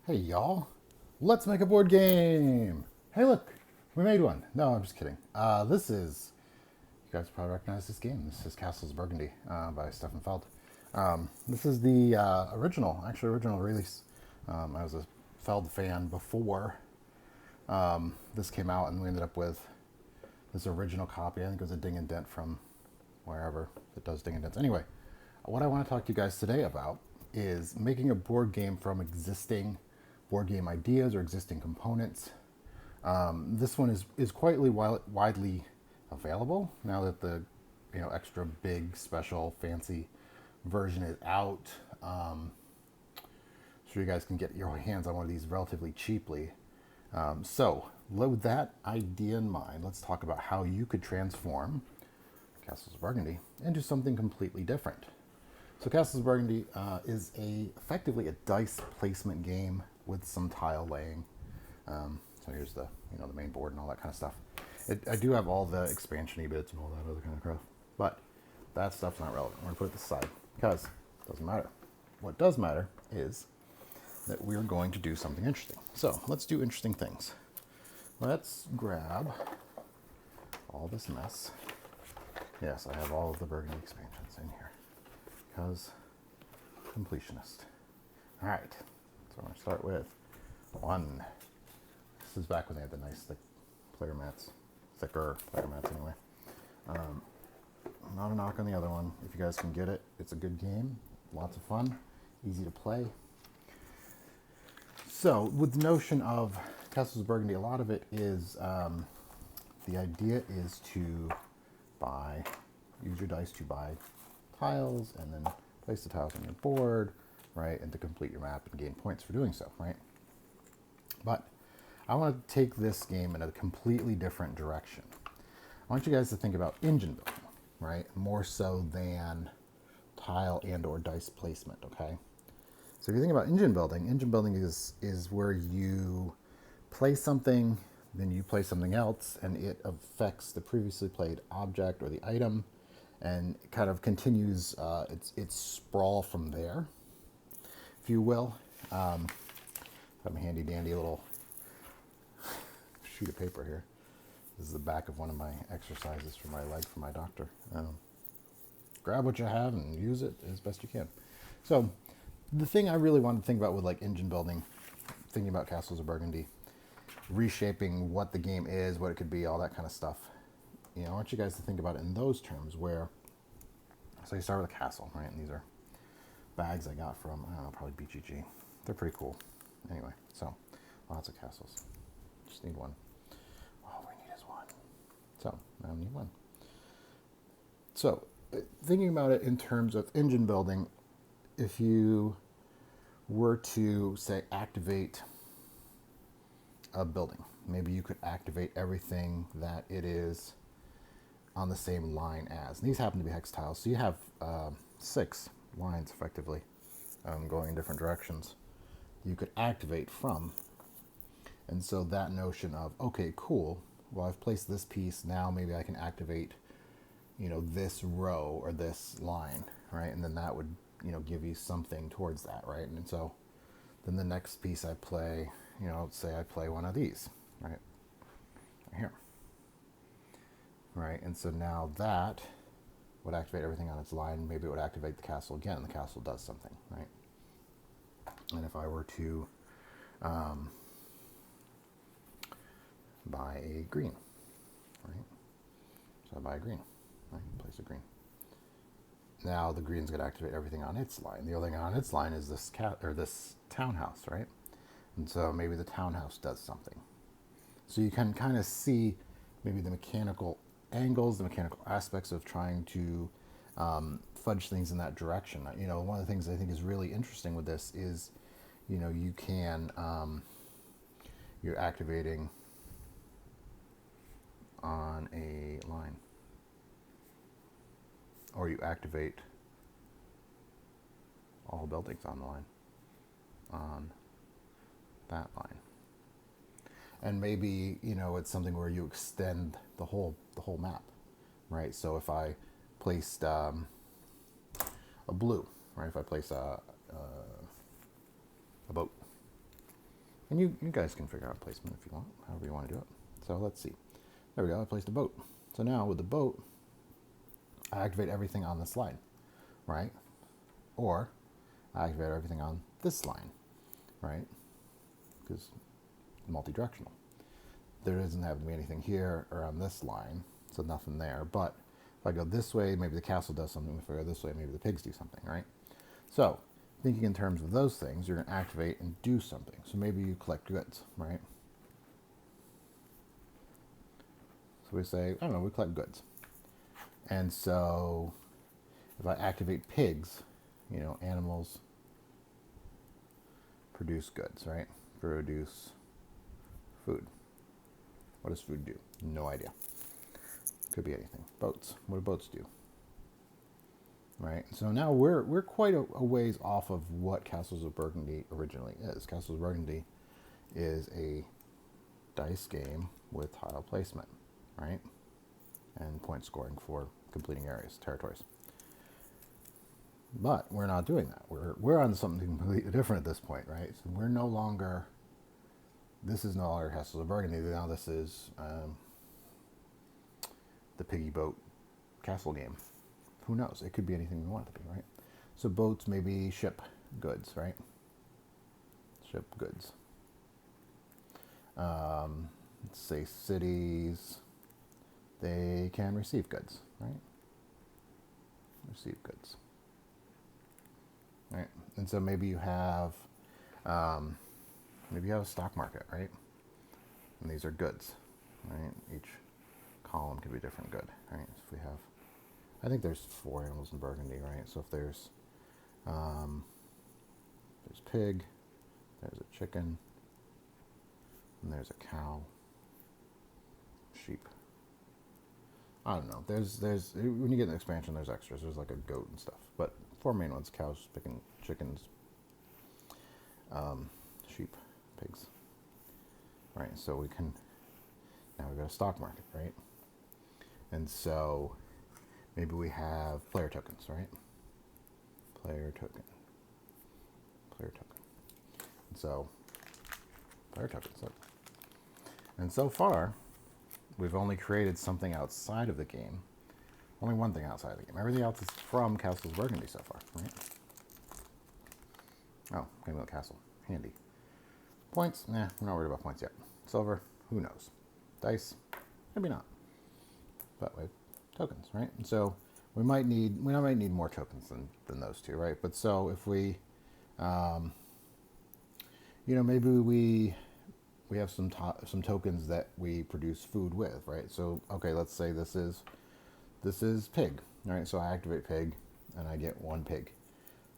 Hey y'all, let's make a board game. Hey look, we made one. No, I'm just kidding. This is, you guys probably recognize this game. This is Castles of Burgundy by Stefan Feld. This is the original release. I was a Feld fan before this came out, and we ended up with this original copy. I think it was a ding and dent from wherever it does ding and dents. Anyway, what I want to talk to you guys today about is making a board game from existing board game ideas or existing components. This one is quite widely available now that the extra big special fancy version is out. So you guys can get your hands on one of these relatively cheaply. So with that idea in mind, let's talk about how you could transform Castles of Burgundy into something completely different. So Castles of Burgundy is effectively a dice placement game with some tile laying. So here's the the main board and all that kind of stuff. I do have all the expansion-y bits and all that other kind of crap, but that stuff's not relevant. We're gonna put it aside because it doesn't matter. What does matter is that we're going to do something interesting. So let's do interesting things. Let's grab all this mess. Yes, I have all of the Burgundy expansions in here because completionist. All right, so I'm going to start with one. This is back when they had the nice thick player mats, thicker player mats anyway. Not a knock on the other one. If you guys can get it, it's a good game, lots of fun, easy to play. So with the notion of Castles of Burgundy, a lot of it is, the idea is to use your dice to buy tiles and then place the tiles on your board, right, and to complete your map and gain points for doing so, right? But I want to take this game in a completely different direction. I want you guys to think about engine building, right, more so than tile and or dice placement, okay? So if you think about engine building is where you play something, then you play something else, and it affects the previously played object or the item, and it kind of continues its sprawl from there, if you will. I have a handy dandy little sheet of paper here. This is the back of one of my exercises for my leg for my doctor. Grab what you have and use it as best you can. So the thing I really wanted to think about with like engine building, thinking about Castles of Burgundy, reshaping what the game is, what it could be, all that kind of stuff. I want you guys to think about it in those terms where, so you start with a castle, right? And these are bags I got from, I don't know, probably BGG. They're pretty cool. Anyway, so lots of castles. Just need one. All we need is one. So now we need one. So thinking about it in terms of engine building, if you were to, say, activate a building, maybe you could activate everything that it is on the same line as. And these happen to be hex tiles, so you have 6 lines effectively going in different directions you could activate from. And so that notion of, okay, cool, well, I've placed this piece, now maybe I can activate this row or this line, right? And then that would give you something towards that, right? And so then the next piece I play, let's say I play one of these, right here, right? And so now that would activate everything on its line. Maybe it would activate the castle again, and the castle does something, right? And if I were to buy a green, right? So I buy a green, right? Place a green. Now the green's going to activate everything on its line. The only thing on its line is this this townhouse, right? And so maybe the townhouse does something. So you can kind of see maybe the mechanical angles, the mechanical aspects of trying to fudge things in that direction. One of the things I think is really interesting with this is, you can, you're activating on a line, or you activate all buildings on the line, on that line. And maybe, it's something where you extend the whole map, right? So if I placed a blue, right? If I place a boat, And you guys can figure out placement if you want, however you want to do it. So let's see. There we go, I placed a boat. So now with the boat, I activate everything on this line, right? Or I activate everything on this line, right? Because multi-directional. There doesn't have to be anything here or on this line, so nothing there. But if I go this way, maybe the castle does something. If I go this way, maybe the pigs do something, right? So thinking in terms of those things, you're going to activate and do something. So maybe you collect goods, right? So we say, I don't know, we collect goods. And so if I activate pigs, you know, animals produce goods, right? Produce food. What does food do? No idea. Could be anything. Boats. What do boats do? Right? So now we're quite a ways off of what Castles of Burgundy originally is. Castles of Burgundy is a dice game with tile placement, right? And point scoring for completing areas, territories. But we're not doing that. We're on something completely different at this point, right? So we're no longer, this is no longer Castles of Burgundy. Now this is the piggy boat castle game. Who knows? It could be anything we want it to be, right? So boats maybe ship goods, right? Ship goods. Let's say cities, they can receive goods, right? Receive goods. Right? And so maybe you have a stock market, right? And these are goods, right? Each column could be different good, right? So if we have, I think there's 4 animals in Burgundy, right? So if there's pig, there's a chicken, and there's a cow, sheep. I don't know. There's when you get an expansion, there's extras. There's like a goat and stuff. But 4 main ones: cows, chickens, sheep, pigs. Right. So we can now we've got a stock market, right? And so maybe we have player tokens, right? Player token. And so player tokens. Look. And so far, we've only created something outside of the game. Only one thing outside of the game. Everything else is from Castles of Burgundy so far, right? Oh, game of the castle. Handy. Points? Nah, we're not worried about points yet. Silver? Who knows? Dice? Maybe not. But we have tokens, right? And so we might need more tokens than those two, right? But so if we, maybe we have some tokens that we produce food with, right? So okay, let's say this is pig, right? So I activate pig, and I get 1 pig.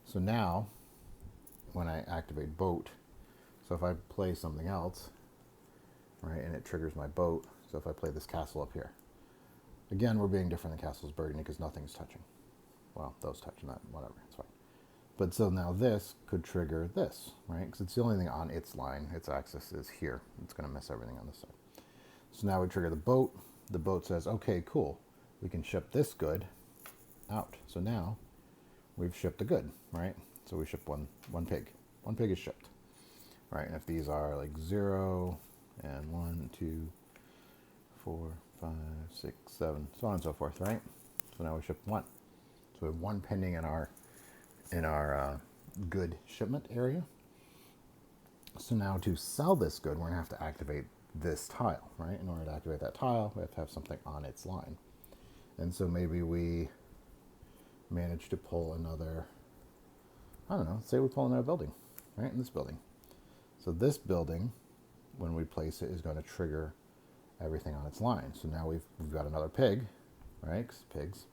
So now, when I activate boat, so if I play something else, right, and it triggers my boat. So if I play this castle up here, again, we're being different than Castles of Burgundy because nothing's touching. Well, those touch, not whatever, it's fine. But so now this could trigger this, right? Because it's the only thing on its line, its axis is here. It's going to miss everything on this side. So now we trigger the boat. The boat says, okay, cool. We can ship this good out. So now we've shipped a good, right? So we ship one pig. 1 pig is shipped, right? And if these are like 0 and 1, 2, 4, 5, 6, 7, so on and so forth, right? So now we ship 1. So we have 1 pending in our good shipment area. So now to sell this good, we're gonna have to activate this tile, right? In order to activate that tile, we have to have something on its line. And so maybe we manage to pull another, I don't know, say we pull another building, right? In this building. So this building, when we place it, is going to trigger everything on its line. So now we've got another pig, right? 'Cause pigs.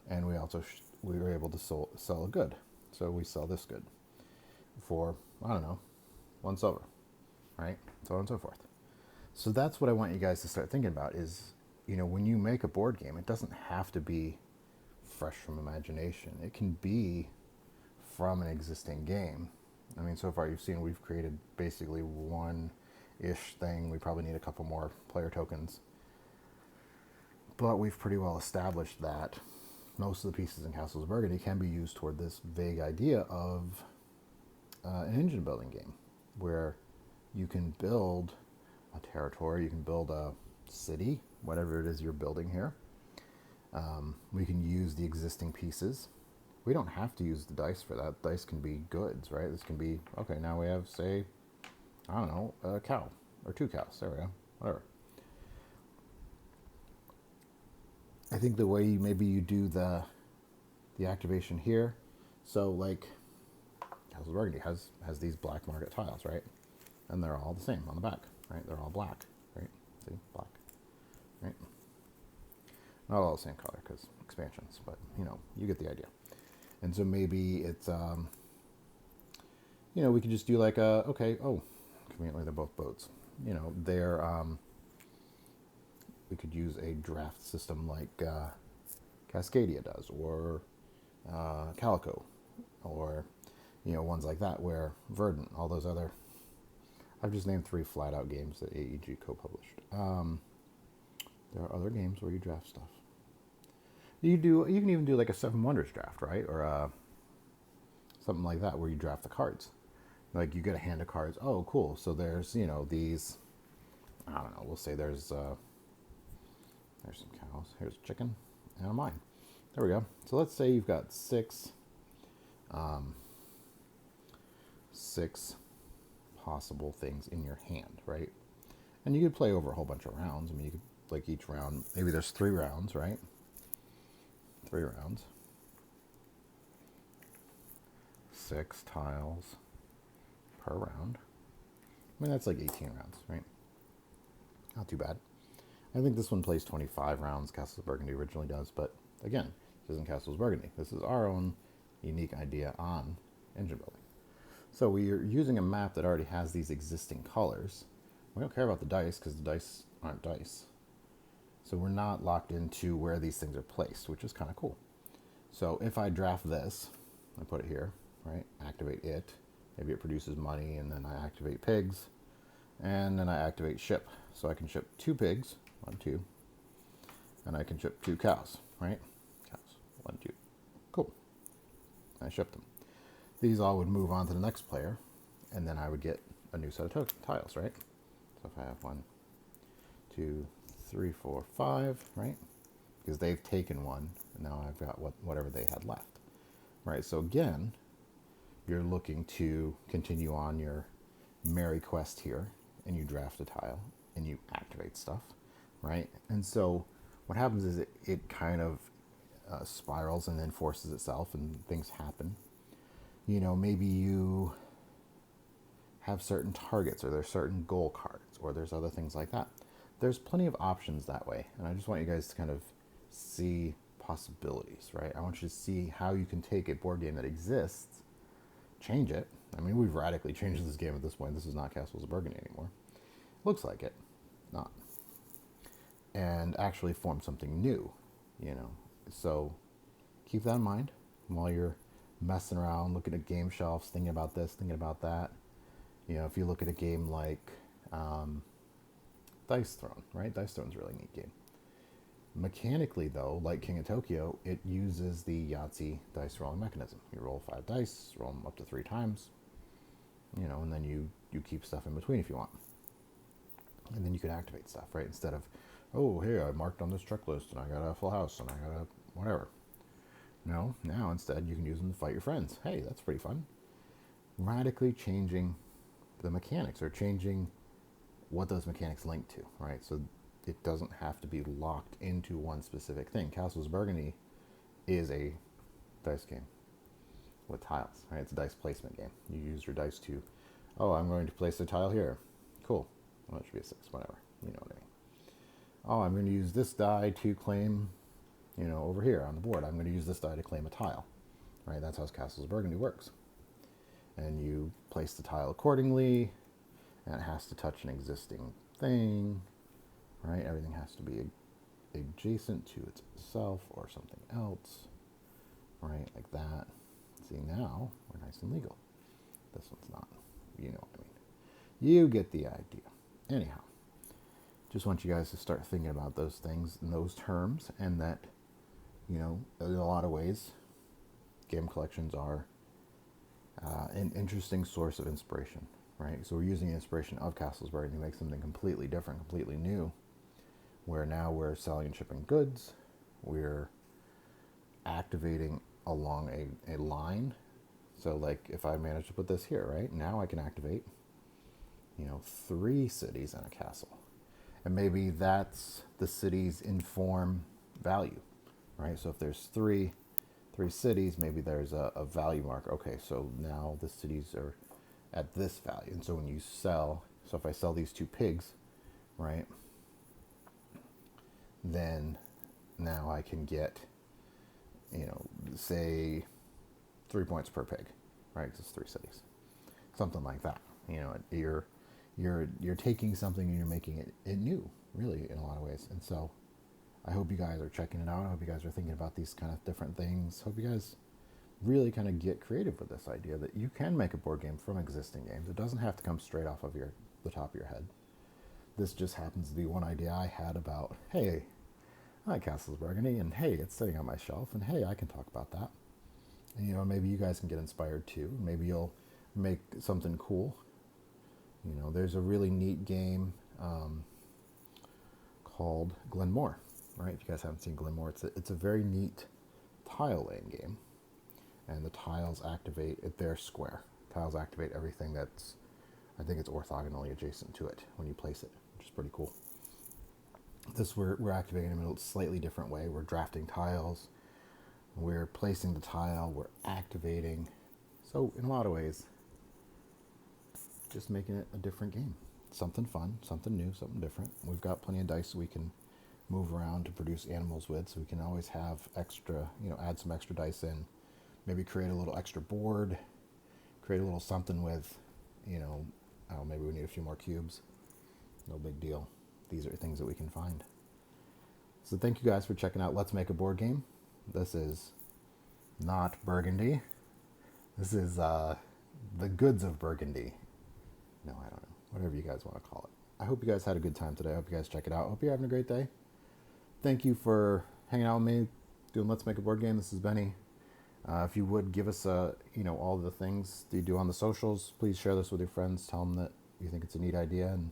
And we also we were able to sell a good. So we sell this good for, I don't know, 1 silver, right? So on and so forth. So that's what I want you guys to start thinking about is, when you make a board game, it doesn't have to be fresh from imagination. It can be from an existing game. I mean, so far you've seen we've created basically 1-ish thing. We probably need a couple more player tokens. But we've pretty well established that most of the pieces in Castles of Burgundy can be used toward this vague idea of an engine building game, where you can build a territory, you can build a city, whatever it is you're building here. We can use the existing pieces. We don't have to use the dice for that. Dice can be goods, right? This can be, okay, now we have, say, I don't know, a cow or 2 cows. There we go. Whatever. I think the way maybe you do the activation here, so like Castles of Burgundy has these black market tiles, right? And they're all the same on the back, right? They're all black, right? See, black, right? Not all the same color because expansions, but you get the idea. And so maybe it's, we could just do like conveniently they're both boats. We could use a draft system like Cascadia does, or Calico, or ones like that, where Verdant, all those other. I've just named 3 flat-out games that AEG co-published. There are other games where you draft stuff. You can even do like a Seven Wonders draft, right? Or something like that, where you draft the cards. Like you get a hand of cards. Oh, cool. So there's these. I don't know. We'll say there's some cows. Here's a chicken and a mine. There we go. So let's say you've got 6 possible things in your hand, right? And you could play over a whole bunch of rounds. I mean, you could, like, each round, maybe there's 3 rounds, right? 3 rounds. 6 tiles per round. I mean, that's like 18 rounds, right? Not too bad. I think this one plays 25 rounds. Castles of Burgundy originally does, but again, this isn't Castles of Burgundy. This is our own unique idea on engine building. So we're using a map that already has these existing colors. We don't care about the dice because the dice aren't dice. So we're not locked into where these things are placed, which is kind of cool. So if I draft this, I put it here, right? Activate it. Maybe it produces money, and then I activate pigs, and then I activate ship. So I can ship 2 pigs, 1, 2, and I can ship 2 cows, right? Cows, 1, 2. Cool. I shipped them. These all would move on to the next player, and then I would get a new set of tiles, right? So if I have 1, 2, 3, 4, 5, right? Because they've taken 1, and now I've got whatever they had left, right? So again, you're looking to continue on your merry quest here, and you draft a tile, and you activate stuff, right? And so what happens is it kind of spirals and then forces itself, and things happen. Maybe you have certain targets, or there's certain goal cards, or there's other things like that. There's plenty of options that way, and I just want you guys to kind of see possibilities, right? I want you to see how you can take a board game that exists, change it. I mean, we've radically changed this game at this point. This is not Castles of Burgundy anymore. Looks like it, not. And actually form something new, So keep that in mind while you're messing around, looking at game shelves, thinking about this, thinking about that. If you look at a game like Dice Throne, right? Dice Throne's a really neat game. Mechanically, though, like King of Tokyo, it uses the Yahtzee dice rolling mechanism. You roll 5 dice, roll them up to 3 times, and then you keep stuff in between if you want. And then you can activate stuff, right? Instead of, oh, hey, I marked on this checklist, and I got a full house, and I got a whatever. No, now instead you can use them to fight your friends. Hey, that's pretty fun. Radically changing the mechanics, or changing what those mechanics link to, right? So it doesn't have to be locked into one specific thing. Castles of Burgundy is a dice game with tiles, right? It's a dice placement game. You use your dice to, oh, I'm going to place a tile here. Cool. Well, it should be a 6, whatever. You know what I mean. Oh, I'm going to use this die to claim, over here on the board. I'm going to use this die to claim a tile, right? That's how Castles of Burgundy works. And you place the tile accordingly, and it has to touch an existing thing, right? Everything has to be adjacent to itself or something else, right? Like that. See, now we're nice and legal. This one's not. You know what I mean. You get the idea. Anyhow, just want you guys to start thinking about those things in those terms, and that, in a lot of ways, game collections are an interesting source of inspiration, right? So we're using the inspiration of Castles of Burgundy to make something completely different, completely new, where now we're selling and shipping goods. We're activating along a line. So like if I manage to put this here, right, now I can activate, 3 cities and a castle. And maybe that's the cities inform value, right? So if there's three cities, maybe there's a value marker. Okay, so now the cities are at this value. And so when you sell, so if I sell these 2 pigs, right, then now I can get, say 3 points per pig, right? Because it's 3 cities, something like that. You're taking something and you're making it new, really, in a lot of ways. And so I hope you guys are checking it out. I hope you guys are thinking about these kind of different things. Hope you guys really kind of get creative with this idea that you can make a board game from existing games. It doesn't have to come straight off of the top of your head. This just happens to be one idea I had about, hey, I like Castles of Burgundy, and hey, it's sitting on my shelf, and hey, I can talk about that. And, maybe you guys can get inspired too. Maybe you'll make something cool. There's a really neat game called Glenmore, right? If you guys haven't seen Glenmore, it's a very neat tile laying game. And the tiles activate, they're square. Tiles activate everything that's, I think it's orthogonally adjacent to it when you place it, which is pretty cool. This we're activating in a slightly different way. We're drafting tiles, we're placing the tile, we're activating. So in a lot of ways, just making it a different game. Something fun, something new, something different. We've got plenty of dice we can move around to produce animals with, so we can always have extra, add some extra dice in. Maybe create a little extra board, create a little something with, maybe we need a few more cubes. No big deal. These are things that we can find. So thank you guys for checking out Let's Make a Board Game. This is not Burgundy. This is the goods of Burgundy. No, I don't know. Whatever you guys want to call it. I hope you guys had a good time today. I hope you guys check it out. I hope you're having a great day. Thank you for hanging out with me, doing Let's Make a Board Game. This is Benny. If you would give us, all the things that you do on the socials, please share this with your friends. Tell them that you think it's a neat idea, and,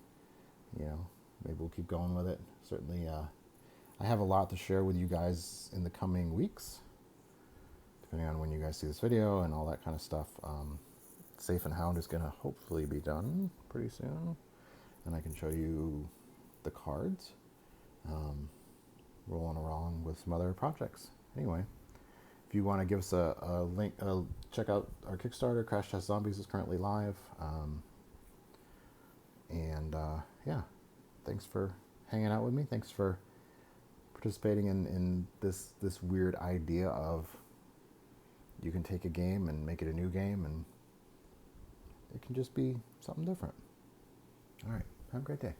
maybe we'll keep going with it. Certainly, I have a lot to share with you guys in the coming weeks, depending on when you guys see this video and all that kind of stuff. Safe and Hound is going to hopefully be done pretty soon, and I can show you the cards. Rolling along with some other projects. Anyway. If you want to give us a link, check out our Kickstarter. Crash Test Zombies is currently live. Thanks for hanging out with me. Thanks for participating in this weird idea of you can take a game and make it a new game, and it can just be something different. All right. Have a great day.